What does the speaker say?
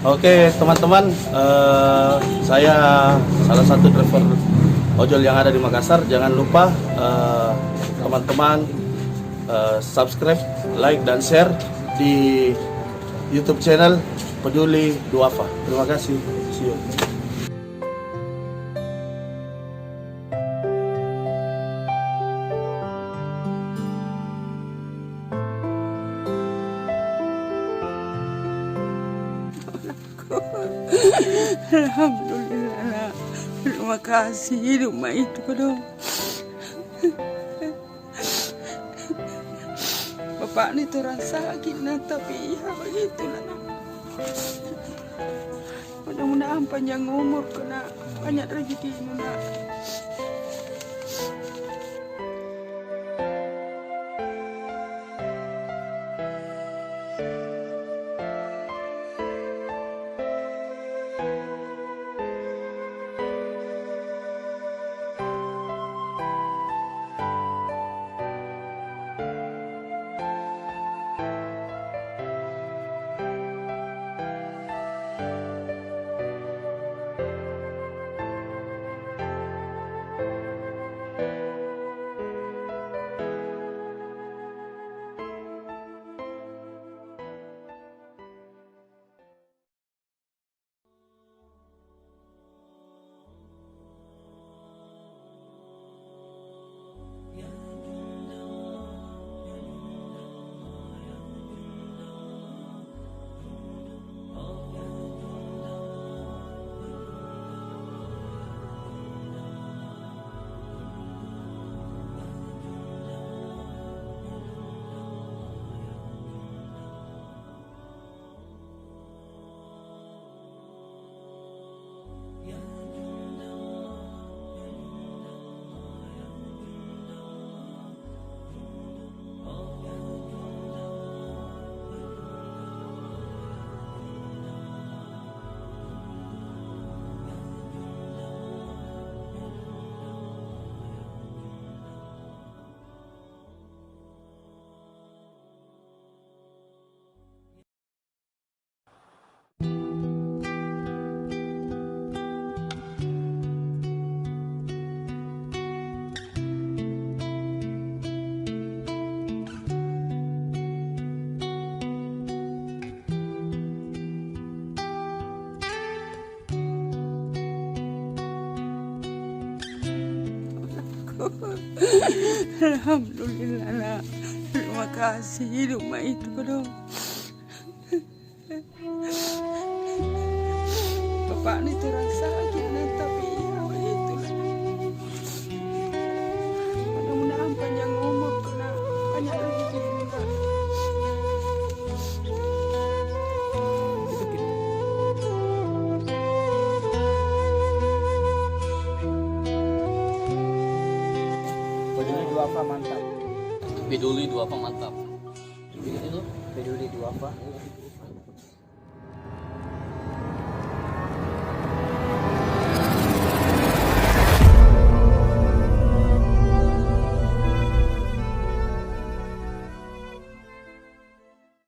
Oke teman-teman, saya salah satu driver ojol yang ada di Makassar. Jangan lupa teman-teman subscribe, like, dan share di YouTube channel Peduli Duafa. Terima kasih. See you. Alhamdulillah, terima kasih rumah itu dong. Bapak ini turun sakit nah, tapi ya begitulah. Mudah-mudahan panjang umur kena banyak rezeki nak. Alhamdulillah, terima kasih rumah itu dong. Bapak ini turun sakit nah, tapi ya begitulah. Mudah-mudahan panjang umur kena banyak rezeki nak. Peduli Duafa mantap. Peduli Duafa mantap. Peduli Duafa.